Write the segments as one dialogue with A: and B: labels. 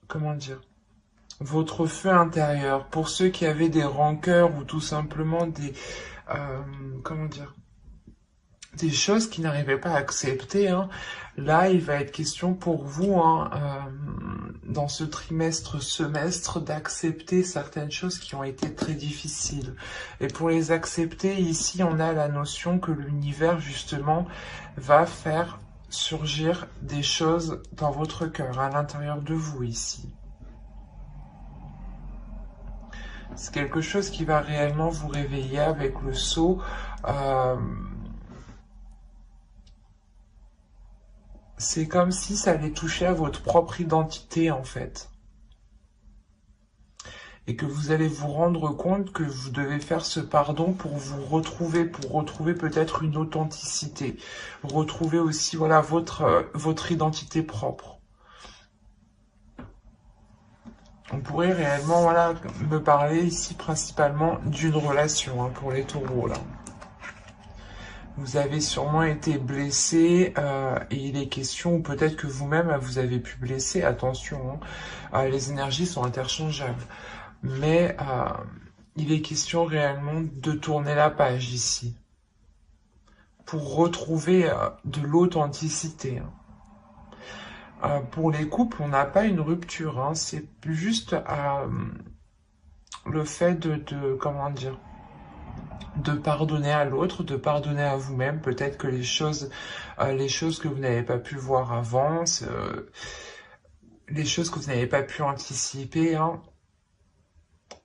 A: comment dire, votre feu intérieur. Pour ceux qui avaient des rancœurs ou tout simplement euh, comment dire, des choses qu'ils n'arrivaient pas à accepter, hein. Là, il va être question pour vous, hein, dans ce semestre, d'accepter certaines choses qui ont été très difficiles. Et pour les accepter, ici, on a la notion que l'univers, justement, va faire surgir des choses dans votre cœur, à l'intérieur de vous, ici. C'est quelque chose qui va réellement vous réveiller avec le sceau. C'est comme si ça allait toucher à votre propre identité, en fait. Et que vous allez vous rendre compte que vous devez faire ce pardon pour vous retrouver, pour retrouver peut-être une authenticité. Retrouver aussi, voilà, votre identité propre. On pourrait réellement, voilà, me parler ici principalement d'une relation, hein, pour les taureaux, là. Vous avez sûrement été blessé et il est question, ou peut-être que vous-même vous avez pu blesser, attention, hein, les énergies sont interchangeables. Mais il est question réellement de tourner la page ici, pour retrouver de l'authenticité. Hein. Pour les couples, on n'a pas une rupture, hein, c'est juste le fait comment dire, de pardonner à l'autre, de pardonner à vous-même. Peut-être que les choses que vous n'avez pas pu voir avant, les choses que vous n'avez pas pu anticiper, hein.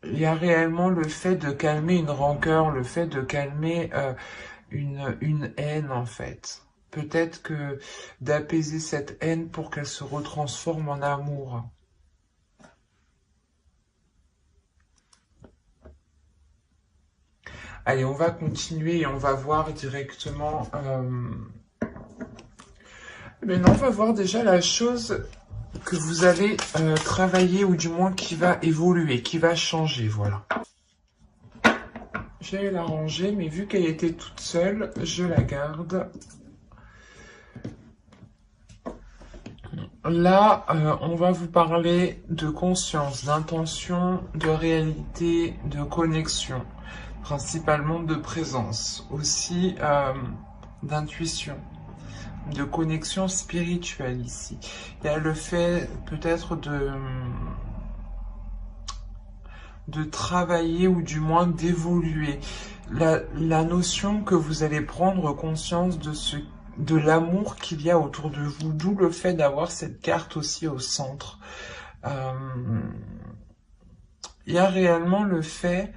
A: Il y a réellement le fait de calmer une rancœur, le fait de calmer une haine, en fait. Peut-être que d'apaiser cette haine pour qu'elle se retransforme en amour. Allez, on va continuer et on va voir directement... Maintenant, on va voir déjà la chose que vous allez travailler, ou du moins qui va évoluer, qui va changer, voilà. J'allais la ranger, mais vu qu'elle était toute seule, je la garde. Là, on va vous parler de conscience, d'intention, de réalité, de connexion, principalement de présence, aussi d'intuition, de connexion spirituelle ici. Il y a le fait peut-être de travailler ou du moins d'évoluer. La notion que vous allez prendre conscience de l'amour qu'il y a autour de vous, d'où le fait d'avoir cette carte aussi au centre. Il y a réellement le fait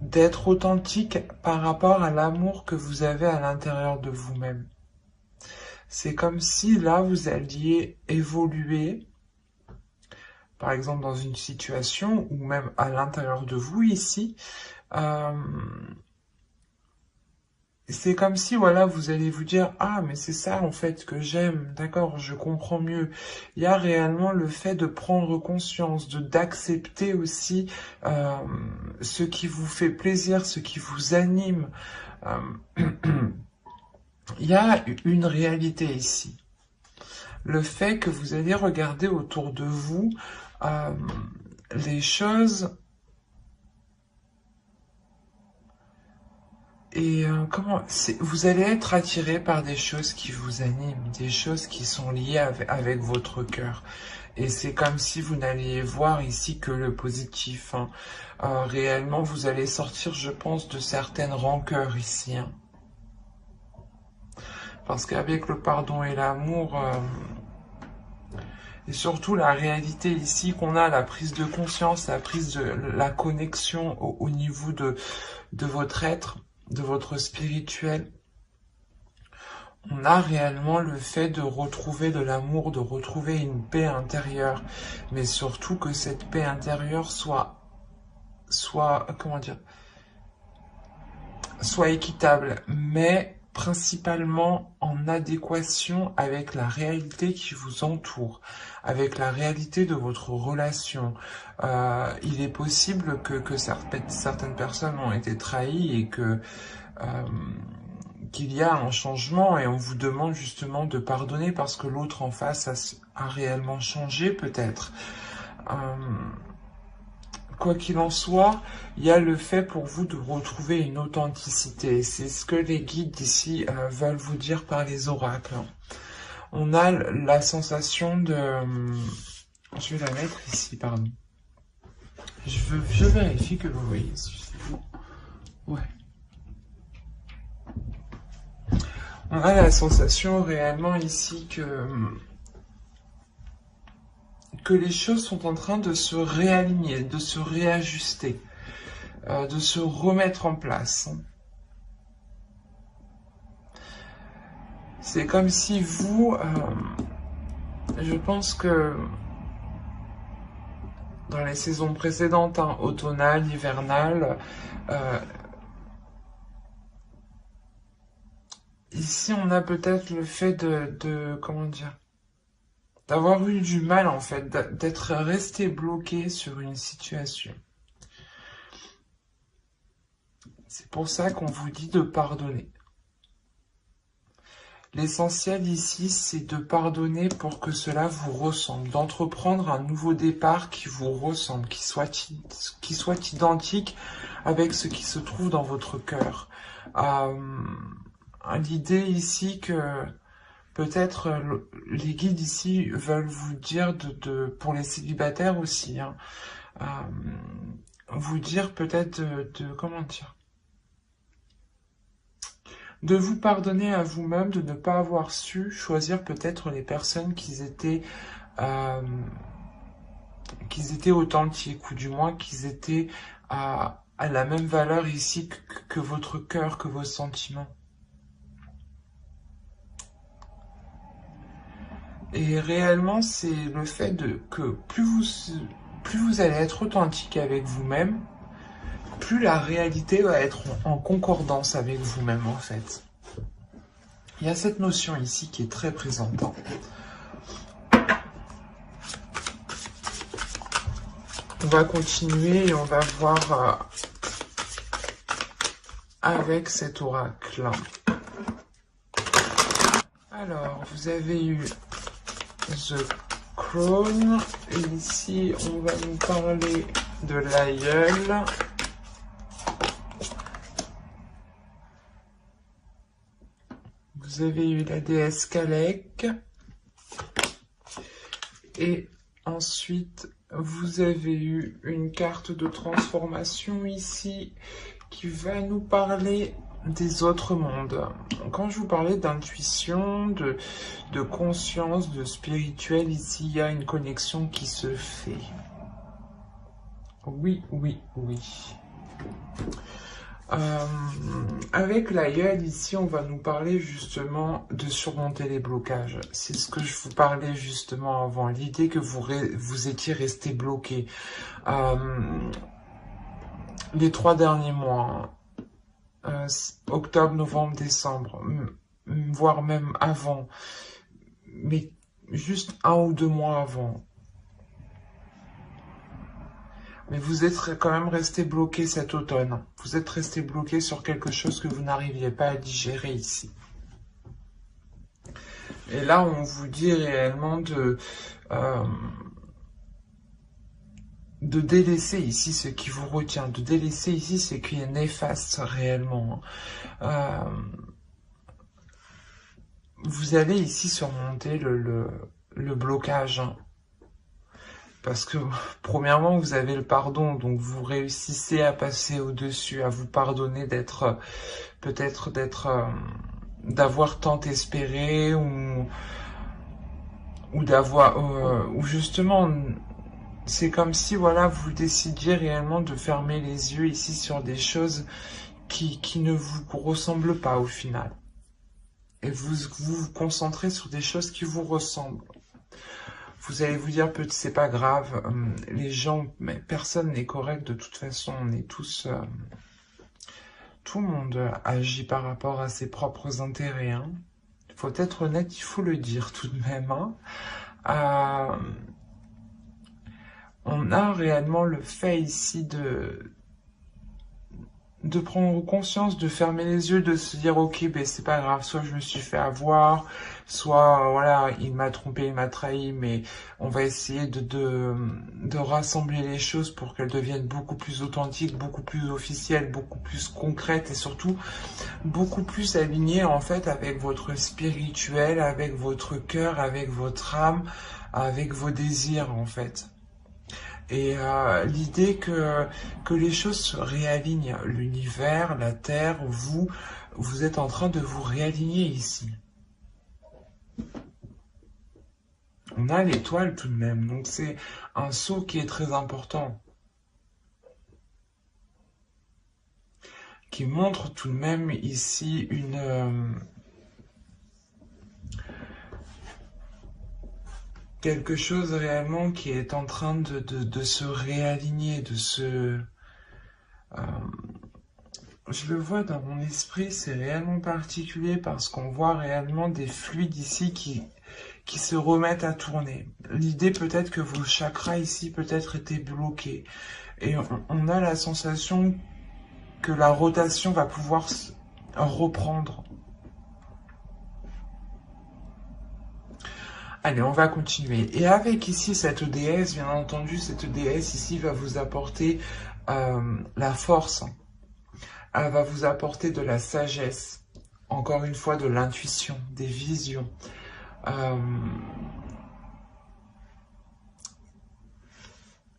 A: d'être authentique par rapport à l'amour que vous avez à l'intérieur de vous-même. C'est comme si là, vous alliez évoluer, par exemple dans une situation, ou même à l'intérieur de vous ici, c'est comme si, voilà, vous allez vous dire, ah, mais c'est ça, en fait, que j'aime, d'accord, je comprends mieux. Il y a réellement le fait de prendre conscience, d'accepter aussi ce qui vous fait plaisir, ce qui vous anime. Il y a une réalité ici. Le fait que vous allez regarder autour de vous les choses et vous allez être attiré par des choses qui vous animent, des choses qui sont liées avec votre cœur. Et c'est comme si vous n'alliez voir ici que le positif. Hein. Réellement, vous allez sortir, je pense, de certaines rancœurs ici. Hein. Parce qu'avec le pardon et l'amour, et surtout la réalité ici qu'on a, la prise de conscience, la prise de la connexion au niveau de votre être, de votre spirituel, on a réellement le fait de retrouver de l'amour, de retrouver une paix intérieure, mais surtout que cette paix intérieure soit comment dire, soit équitable, mais principalement en adéquation avec la réalité qui vous entoure, avec la réalité de votre relation. Il est possible que certaines personnes ont été trahies et qu'il y a un changement et on vous demande justement de pardonner parce que l'autre en face a réellement changé peut-être. Quoi qu'il en soit, il y a le fait pour vous de retrouver une authenticité. C'est ce que les guides ici veulent vous dire par les oracles. On a la sensation de... Je vais la mettre ici, pardon. Je vérifie que vous voyez. Ouais. On a la sensation réellement ici que les choses sont en train de se réaligner, de se réajuster, de se remettre en place. C'est comme si vous, je pense que dans les saisons précédentes, hein, automnales, hivernales, ici on a peut-être le fait de comment dire, d'avoir eu du mal en fait, d'être resté bloqué sur une situation. C'est pour ça qu'on vous dit de pardonner. L'essentiel ici, c'est de pardonner pour que cela vous ressemble, d'entreprendre un nouveau départ qui vous ressemble, qui soit identique avec ce qui se trouve dans votre cœur. L'idée ici que peut-être les guides ici veulent vous dire, pour les célibataires aussi, hein, vous dire peut-être comment dire, de vous pardonner à vous-même, de ne pas avoir su choisir peut-être les personnes qui étaient authentiques, ou du moins qu'ils étaient à la même valeur ici que votre cœur, que vos sentiments. Et réellement, c'est le fait que plus vous allez être authentique avec vous-même, plus la réalité va être en concordance avec vous-même, en fait. Il y a cette notion ici qui est très présente. On va continuer et on va voir avec cet oracle. Alors, vous avez eu The Crown. Et ici, on va nous parler de l'aïeul. Vous avez eu la déesse Kalek. Et ensuite, vous avez eu une carte de transformation ici qui va nous parler des autres mondes. Quand je vous parlais d'intuition, de conscience, de spirituel, ici, il y a une connexion qui se fait. Oui, oui, oui. Avec l'aïeul, ici, on va nous parler justement de surmonter les blocages. C'est ce que je vous parlais justement avant. L'idée que vous étiez resté bloqué. Les 3 derniers mois, octobre, novembre, décembre, voire même avant, mais juste 1 ou 2 mois avant. Mais vous êtes quand même resté bloqué cet automne. Vous êtes resté bloqué sur quelque chose que vous n'arriviez pas à digérer ici. Et là, on vous dit réellement de délaisser ici ce qui vous retient, de délaisser ici ce qui est néfaste réellement. Vous allez ici surmonter le blocage, hein. Parce que, premièrement, vous avez le pardon, donc vous réussissez à passer au-dessus, à vous pardonner d'avoir tant espéré, ou ou justement, c'est comme si, voilà, vous décidiez réellement de fermer les yeux ici sur des choses qui ne vous ressemblent pas au final. Et vous concentrez sur des choses qui vous ressemblent. Vous allez vous dire, c'est pas grave, les gens, mais personne n'est correct de toute façon, on est tous... tout le monde agit par rapport à ses propres intérêts. Hein. Il faut être honnête, il faut le dire tout de même. Hein. On a réellement le fait ici de prendre conscience, de fermer les yeux, de se dire ok, ben c'est pas grave, soit je me suis fait avoir, soit voilà, il m'a trompé, il m'a trahi, mais on va essayer de rassembler les choses pour qu'elles deviennent beaucoup plus authentiques, beaucoup plus officielles, beaucoup plus concrètes et surtout beaucoup plus alignées en fait avec votre spirituel, avec votre cœur, avec votre âme, avec vos désirs en fait. Et l'idée que les choses se réalignent, l'univers, la Terre, vous êtes en train de vous réaligner ici. On a l'étoile tout de même, donc c'est un saut qui est très important. Qui montre tout de même ici quelque chose réellement qui est en train de se réaligner, de se... je le vois dans mon esprit, c'est réellement particulier parce qu'on voit réellement des fluides ici qui se remettent à tourner. L'idée peut-être que vos chakras ici peut-être étaient bloqués. Et on a la sensation que la rotation va pouvoir reprendre. Allez, on va continuer. Et avec ici cette déesse, bien entendu, cette déesse ici va vous apporter la force. Elle va vous apporter de la sagesse. Encore une fois, de l'intuition, des visions.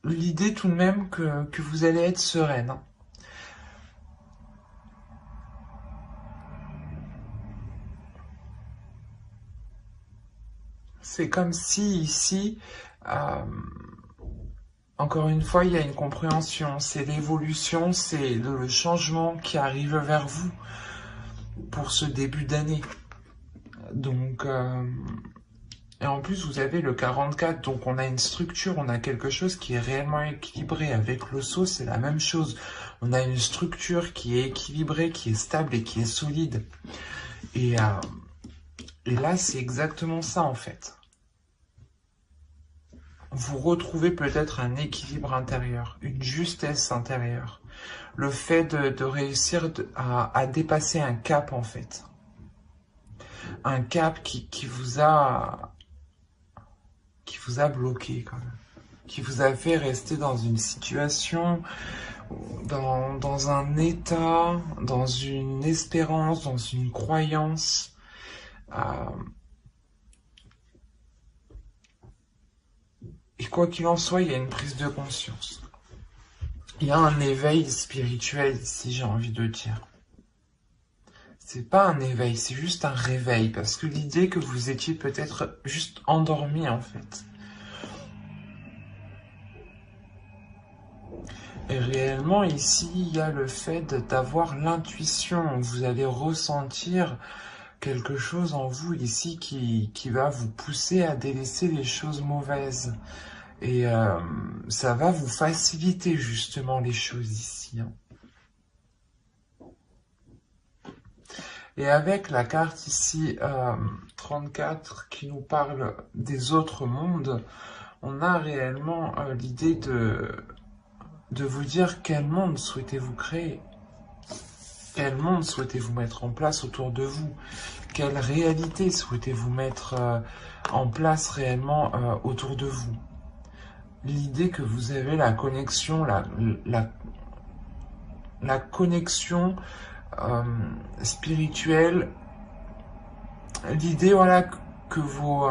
A: L'idée tout de même que vous allez être sereine. C'est comme si ici, encore une fois, il y a une compréhension, c'est l'évolution, c'est le changement qui arrive vers vous pour ce début d'année. Donc, et en plus, vous avez le 44, donc on a une structure, on a quelque chose qui est réellement équilibré. Avec le saut, c'est la même chose. On a une structure qui est équilibrée, qui est stable et qui est solide. Et là, c'est exactement ça, en fait. Vous retrouvez peut-être un équilibre intérieur, une justesse intérieure. Le fait de réussir à dépasser un cap, en fait. Un cap qui vous a bloqué, quand même. Qui vous a fait rester dans une situation, dans un état, dans une espérance, dans une croyance. Et quoi qu'il en soit, il y a une prise de conscience. Il y a un éveil spirituel ici, j'ai envie de dire. C'est pas un éveil, c'est juste un réveil. Parce que l'idée que vous étiez peut-être juste endormi, en fait. Et réellement, ici, il y a le fait d'avoir l'intuition. Vous allez ressentir quelque chose en vous ici qui va vous pousser à délaisser les choses mauvaises. Et ça va vous faciliter justement les choses ici. Et avec la carte ici 34 qui nous parle des autres mondes, on a réellement l'idée de vous dire quel monde souhaitez-vous créer. Quel monde souhaitez-vous mettre en place autour de vous? Quelle réalité souhaitez-vous mettre en place réellement autour de vous? L'idée que vous avez la connexion, la connexion spirituelle, l'idée voilà que vos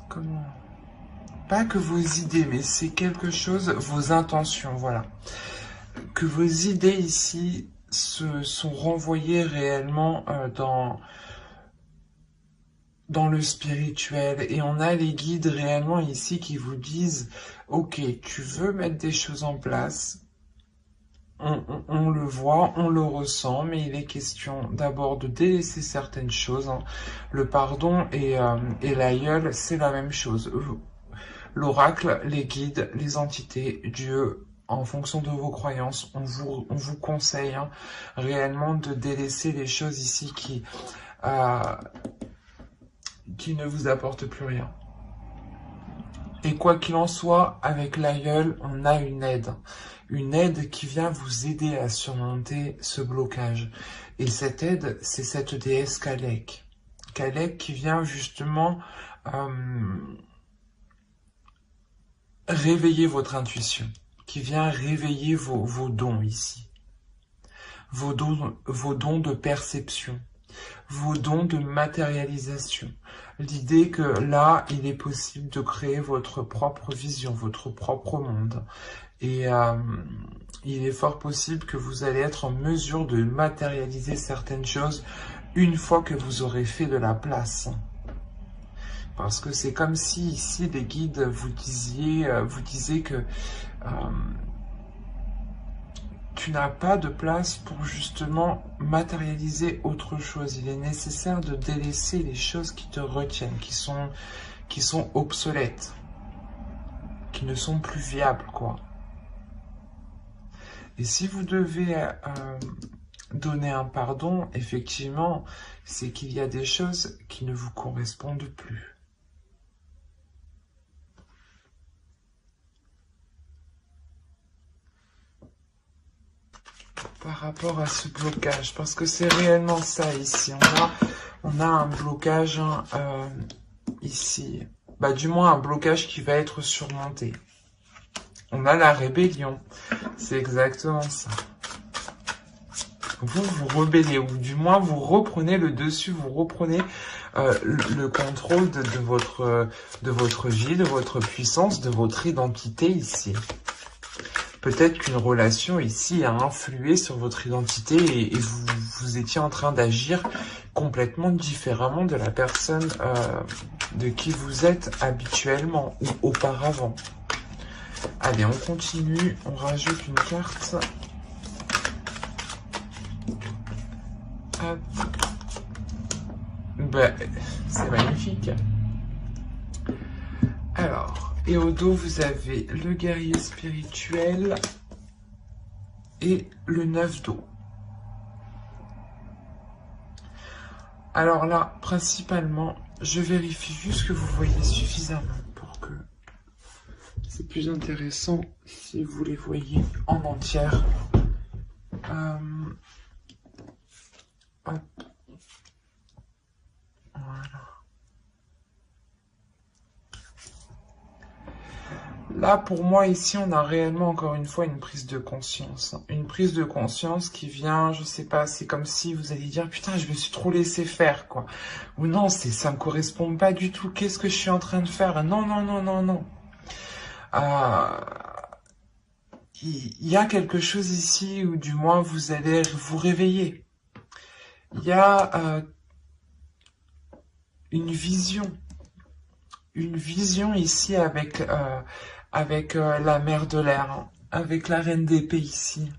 A: comment, pas que vos idées, mais c'est quelque chose, vos intentions, voilà, que vos idées ici se sont renvoyées réellement dans le spirituel. Et on a les guides réellement ici qui vous disent « Ok, tu veux mettre des choses en place, on le voit, on le ressent, mais il est question d'abord de délaisser certaines choses. Hein. Le pardon et l'aïeul, c'est la même chose. L'oracle, les guides, les entités, Dieu, en fonction de vos croyances, on vous conseille hein, réellement de délaisser les choses ici qui ne vous apportent plus rien. Et quoi qu'il en soit, avec l'aïeul, on a une aide. Une aide qui vient vous aider à surmonter ce blocage. Et cette aide, c'est cette déesse Kalek. Kalek qui vient justement réveiller votre intuition, qui vient réveiller vos dons ici. Vos dons de perception, vos dons de matérialisation. L'idée que là, il est possible de créer votre propre vision, votre propre monde. Et il est fort possible que vous allez être en mesure de matérialiser certaines choses une fois que vous aurez fait de la place. Parce que c'est comme si ici les guides vous disaient que tu n'as pas de place pour justement matérialiser autre chose. Il est nécessaire de délaisser les choses qui te retiennent, qui sont obsolètes, qui ne sont plus viables, quoi. Et si vous devez donner un pardon, effectivement, c'est qu'il y a des choses qui ne vous correspondent plus. Par rapport à ce blocage, parce que c'est réellement ça ici. On a un blocage ici, du moins un blocage qui va être surmonté. On a la rébellion, c'est exactement ça. Vous vous rebellez, ou du moins vous reprenez le dessus, vous reprenez le contrôle de votre vie, de votre puissance, de votre identité ici. Peut-être qu'une relation ici a influé sur votre identité et vous étiez en train d'agir complètement différemment de la personne de qui vous êtes habituellement ou auparavant. Allez, on continue, on rajoute une carte. Hop. C'est magnifique. Alors, et au dos, vous avez le guerrier spirituel et le 9 d'eau. Alors là, principalement, je vérifie juste que vous voyez suffisamment pour que c'est plus intéressant si vous les voyez en entière. Hop. Voilà. Là, pour moi, ici, on a réellement, encore une fois, une prise de conscience. Une prise de conscience qui vient, je sais pas, c'est comme si vous alliez dire, putain, je me suis trop laissé faire, quoi. Ou non, ça me correspond pas du tout. Qu'est-ce que je suis en train de faire? Non, non, non, non, non. Il y a quelque chose ici où, du moins, vous allez vous réveiller. Il y a une vision ici avec la mère de l'air, avec la reine d'épée ici.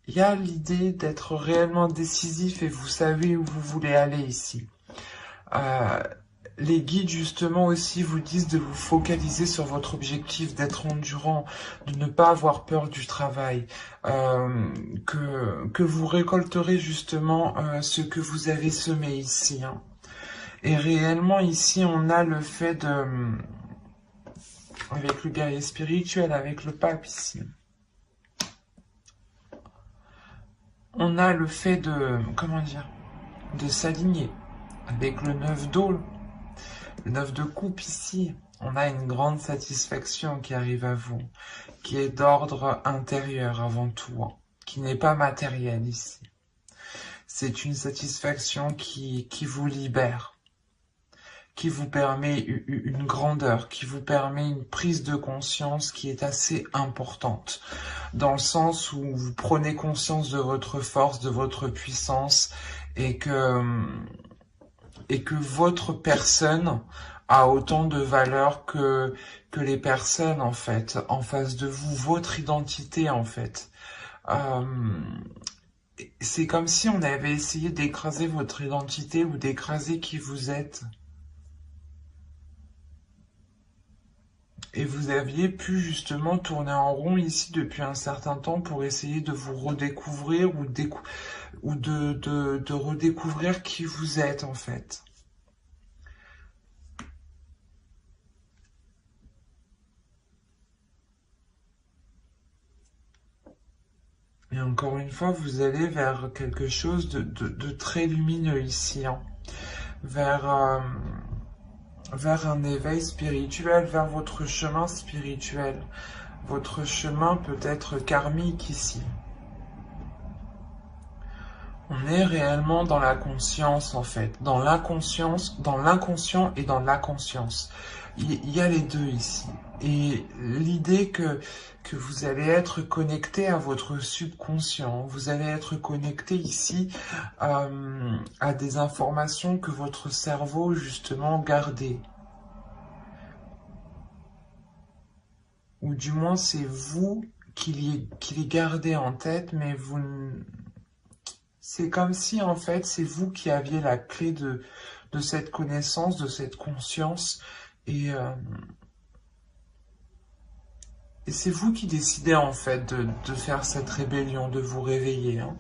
A: Il y a l'idée d'être réellement décisif et vous savez où vous voulez aller ici. Les guides justement aussi vous disent de vous focaliser sur votre objectif, d'être endurant, de ne pas avoir peur du travail, que vous récolterez justement ce que vous avez semé ici. Hein. Et réellement ici on a le fait de, avec le guerrier spirituel, avec le pape ici, on a le fait de, comment dire, de s'aligner avec le 9 d'eau. Le 9 de coupe ici, on a une grande satisfaction qui arrive à vous, qui est d'ordre intérieur avant tout, hein, qui n'est pas matérielle ici. C'est une satisfaction qui vous libère, qui vous permet une grandeur, qui vous permet une prise de conscience qui est assez importante, dans le sens où vous prenez conscience de votre force, de votre puissance, et que votre personne a autant de valeur que les personnes, en fait, en face de vous, votre identité, en fait. C'est comme si on avait essayé d'écraser votre identité ou d'écraser qui vous êtes. Et vous aviez pu justement tourner en rond ici depuis un certain temps pour essayer de vous redécouvrir ou de redécouvrir qui vous êtes, en fait. Et encore une fois, vous allez vers quelque chose de très lumineux ici, hein. Vers, vers un éveil spirituel, vers votre chemin spirituel. Votre chemin peut être karmique ici. On est réellement dans la conscience, en fait. Dans l'inconscience, dans l'inconscient et dans la conscience. Il y a les deux ici. Et l'idée que vous allez être connecté à votre subconscient, vous allez être connecté ici à des informations que votre cerveau, justement, gardait. Ou du moins, c'est vous qui les gardez en tête, mais vous... C'est comme si, en fait, c'est vous qui aviez la clé de cette connaissance, de cette conscience, et c'est vous qui décidez, en fait, de faire cette rébellion, de vous réveiller, hein.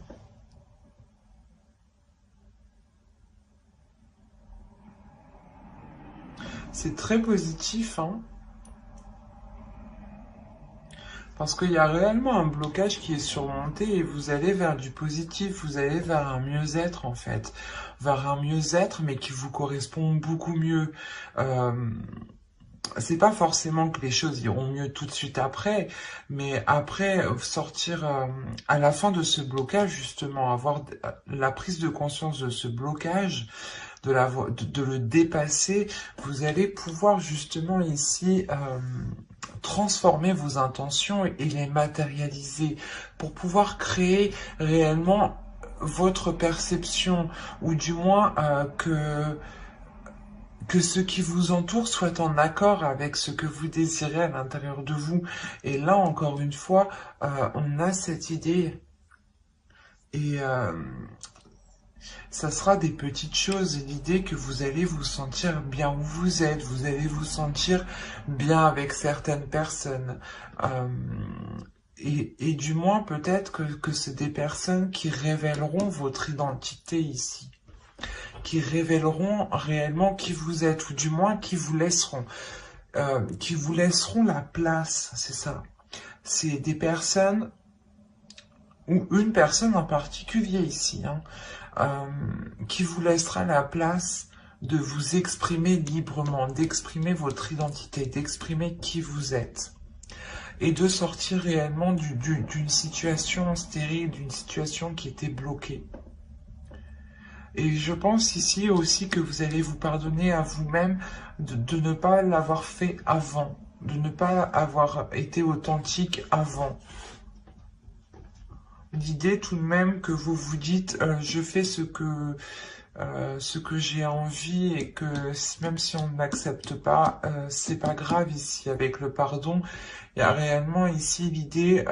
A: C'est très positif, hein. Parce qu'il y a réellement un blocage qui est surmonté et vous allez vers du positif, vous allez vers un mieux-être en fait. Vers un mieux-être mais qui vous correspond beaucoup mieux. C'est pas forcément que les choses iront mieux tout de suite après, mais après sortir à la fin de ce blocage justement, avoir la prise de conscience de ce blocage, de le dépasser, vous allez pouvoir justement ici transformer vos intentions et les matérialiser pour pouvoir créer réellement votre perception, ou du moins que ce qui vous entoure soit en accord avec ce que vous désirez à l'intérieur de vous. Et là, encore une fois, on a cette idée. Et ça sera des petites choses. L'idée que vous allez vous sentir bien où vous êtes. Vous allez vous sentir bien avec certaines personnes. Et du moins, peut-être que c'est des personnes qui révéleront votre identité ici. Qui révéleront réellement qui vous êtes, ou du moins qui vous laisseront la place, c'est ça. C'est des personnes, ou une personne en particulier ici, hein, qui vous laissera la place de vous exprimer librement, d'exprimer votre identité, d'exprimer qui vous êtes. Et de sortir réellement d'une situation stérile, d'une situation qui était bloquée. Et je pense ici aussi que vous allez vous pardonner à vous-même de ne pas l'avoir fait avant, de ne pas avoir été authentique avant. L'idée tout de même que vous vous dites je fais ce que j'ai envie, et que même si on ne m'accepte pas, c'est pas grave ici. Avec le pardon, il y a réellement ici l'idée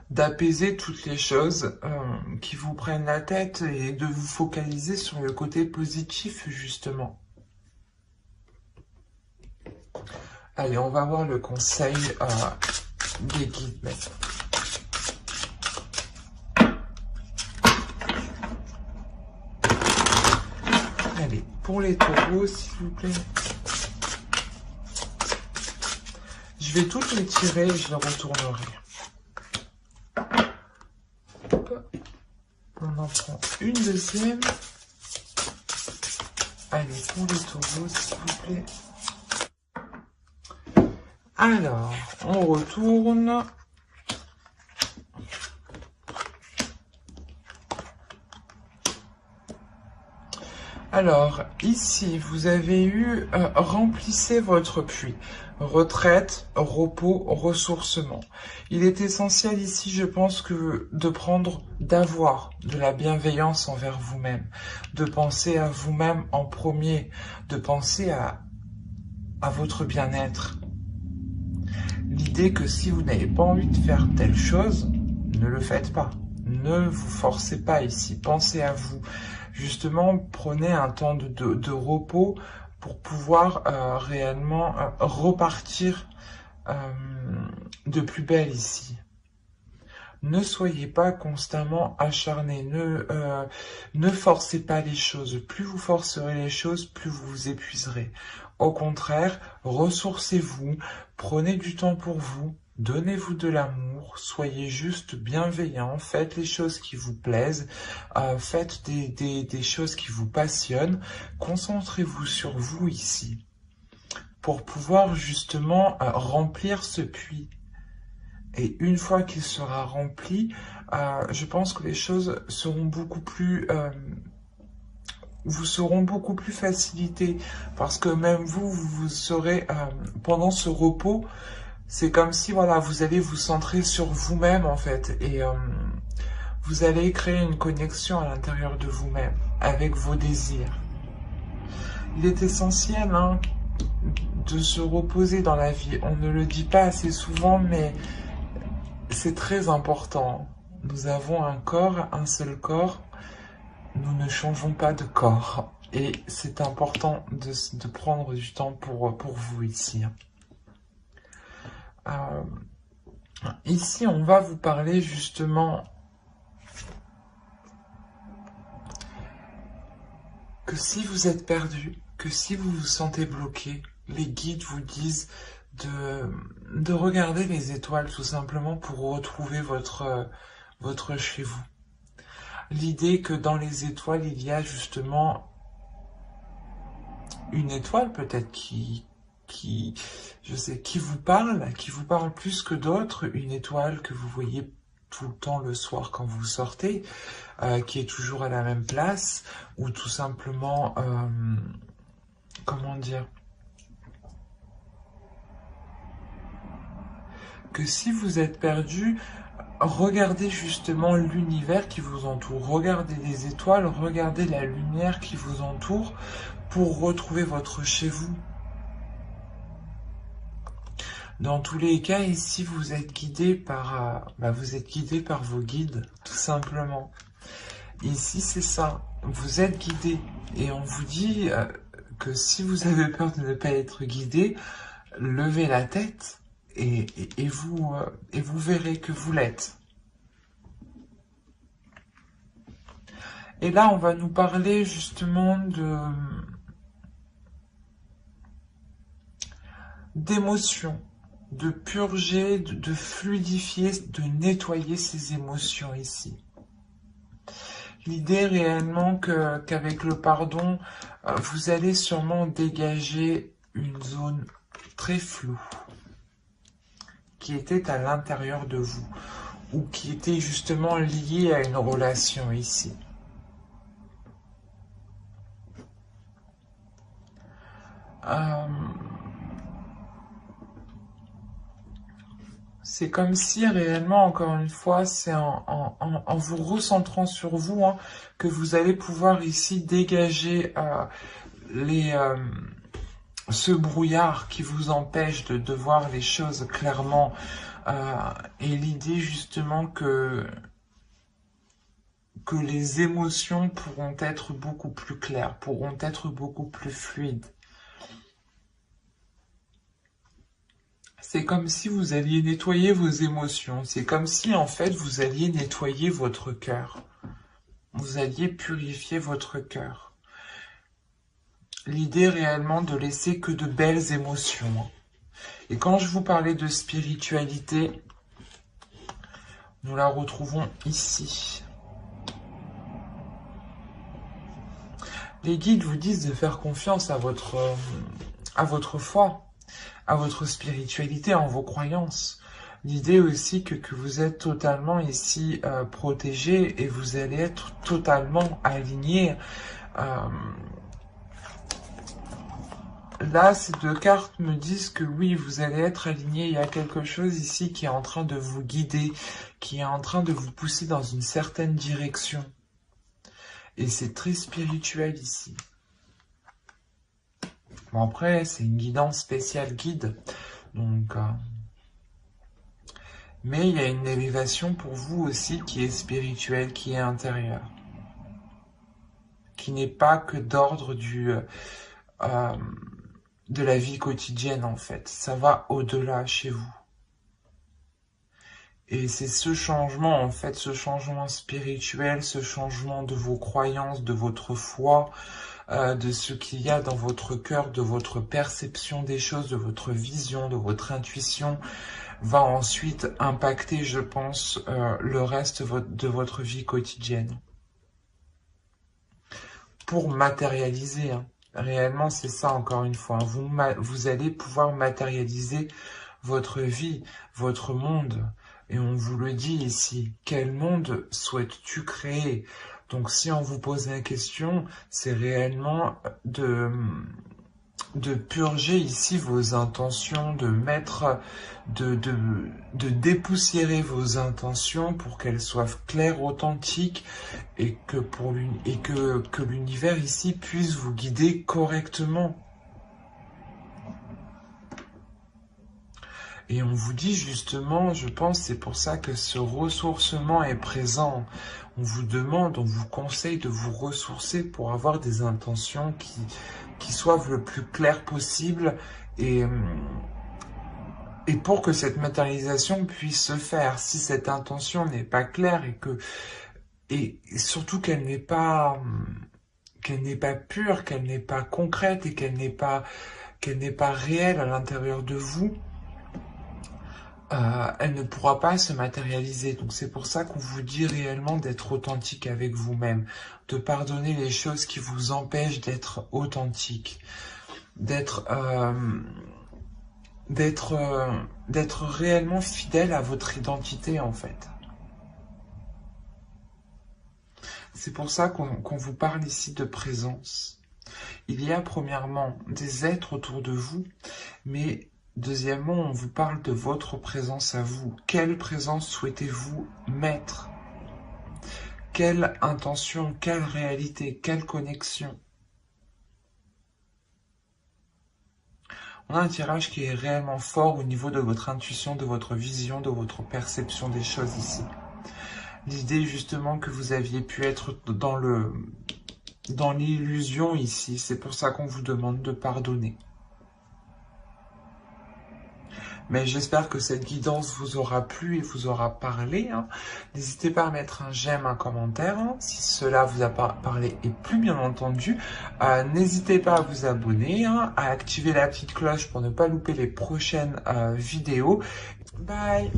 A: d'apaiser toutes les choses qui vous prennent la tête et de vous focaliser sur le côté positif, justement. Allez, on va voir le conseil des guides maintenant. Allez, pour les taureaux, s'il vous plaît. Je vais toutes les tirer et je les retournerai. On en prend une deuxième. Allez, pour les taureaux, s'il vous plaît. Alors, on retourne. Alors, ici, vous avez eu remplissez votre puits. Retraite, repos, ressourcement. Il est essentiel ici, je pense, d'avoir de la bienveillance envers vous-même, de penser à vous-même en premier, de penser à votre bien-être. L'idée que si vous n'avez pas envie de faire telle chose, ne le faites pas. Ne vous forcez pas ici, pensez à vous. Justement, prenez un temps de repos pour pouvoir réellement repartir de plus belle ici. Ne soyez pas constamment acharné, ne forcez pas les choses. Plus vous forcerez les choses, plus vous vous épuiserez. Au contraire, ressourcez-vous, prenez du temps pour vous, Donnez-vous de l'amour, soyez juste bienveillant, faites les choses qui vous plaisent, faites des choses qui vous passionnent, concentrez-vous sur vous ici pour pouvoir justement remplir ce puits. Et une fois qu'il sera rempli, je pense que les choses seront beaucoup plus... vous seront beaucoup plus facilitées parce que même vous serez pendant ce repos. C'est comme si, voilà, vous allez vous centrer sur vous-même, en fait, et vous allez créer une connexion à l'intérieur de vous-même, avec vos désirs. Il est essentiel, hein, de se reposer dans la vie. On ne le dit pas assez souvent, mais c'est très important. Nous avons un corps, un seul corps. Nous ne changeons pas de corps. Et c'est important de prendre du temps pour vous ici. Ici, on va vous parler justement que si vous êtes perdu, que si vous vous sentez bloqué, les guides vous disent de regarder les étoiles tout simplement pour retrouver votre chez vous. L'idée que dans les étoiles, il y a justement une étoile peut-être qui vous parle plus que d'autres, une étoile que vous voyez tout le temps le soir quand vous sortez, qui est toujours à la même place, ou tout simplement, comment dire, que si vous êtes perdu, regardez justement l'univers qui vous entoure, regardez les étoiles, regardez la lumière qui vous entoure pour retrouver votre chez vous. Dans tous les cas, ici, vous êtes guidé par vos guides, tout simplement. Ici, c'est ça. Vous êtes guidé. Et on vous dit que si vous avez peur de ne pas être guidé, levez la tête et vous verrez que vous l'êtes. Et là, on va nous parler justement d'émotions, de purger, de fluidifier, de nettoyer ces émotions ici. L'idée réellement qu'avec le pardon, vous allez sûrement dégager une zone très floue qui était à l'intérieur de vous ou qui était justement liée à une relation ici. C'est comme si réellement, encore une fois, c'est en vous recentrant sur vous que vous allez pouvoir ici dégager ce brouillard qui vous empêche de voir les choses clairement. Et l'idée justement que les émotions pourront être beaucoup plus claires, pourront être beaucoup plus fluides. C'est comme si vous alliez nettoyer vos émotions. C'est comme si, en fait, vous alliez nettoyer votre cœur. Vous alliez purifier votre cœur. L'idée réellement de laisser que de belles émotions. Et quand je vous parlais de spiritualité, nous la retrouvons ici. Les guides vous disent de faire confiance à votre foi, à votre spiritualité, en vos croyances. L'idée aussi que vous êtes totalement ici protégé et vous allez être totalement aligné. Là, ces deux cartes me disent que oui, vous allez être aligné. Il y a quelque chose ici qui est en train de vous guider, qui est en train de vous pousser dans une certaine direction. Et c'est très spirituel ici. Bon, après, c'est une guidance spéciale guide. Donc, mais il y a une élévation pour vous aussi qui est spirituelle, qui est intérieure. Qui n'est pas que d'ordre de la vie quotidienne, en fait. Ça va au-delà chez vous. Et c'est ce changement, en fait, ce changement spirituel, ce changement de vos croyances, de votre foi, de ce qu'il y a dans votre cœur, de votre perception des choses, de votre vision, de votre intuition, va ensuite impacter, je pense, le reste de votre vie quotidienne. Pour matérialiser, hein. Réellement, c'est ça, encore une fois. Vous allez pouvoir matérialiser votre vie, votre monde. Et on vous le dit ici, quel monde souhaites-tu créer? Donc si on vous pose la question, c'est réellement de purger ici vos intentions, de dépoussiérer vos intentions pour qu'elles soient claires, authentiques et que l'univers ici puisse vous guider correctement. Et on vous dit justement, je pense, c'est pour ça que ce ressourcement est présent. On vous demande, on vous conseille de vous ressourcer pour avoir des intentions qui soient le plus claires possible et pour que cette matérialisation puisse se faire. Si cette intention n'est pas claire et surtout qu'elle n'est pas pure, qu'elle n'est pas concrète et qu'elle n'est pas réelle à l'intérieur de vous, elle ne pourra pas se matérialiser. Donc c'est pour ça qu'on vous dit réellement d'être authentique avec vous-même, de pardonner les choses qui vous empêchent d'être authentique, d'être réellement fidèle à votre identité en fait. C'est pour ça qu'on vous parle ici de présence. Il y a premièrement des êtres autour de vous, mais deuxièmement, on vous parle de votre présence à vous. Quelle présence souhaitez-vous mettre? Quelle intention, quelle réalité, quelle connexion? On a un tirage qui est réellement fort au niveau de votre intuition, de votre vision, de votre perception des choses ici. L'idée justement que vous aviez pu être dans l'illusion ici, c'est pour ça qu'on vous demande de pardonner. Mais j'espère que cette guidance vous aura plu et vous aura parlé. Hein. N'hésitez pas à mettre un j'aime, un commentaire, hein, si cela vous a parlé et plus bien entendu. N'hésitez pas à vous abonner, hein, à activer la petite cloche pour ne pas louper les prochaines vidéos. Bye!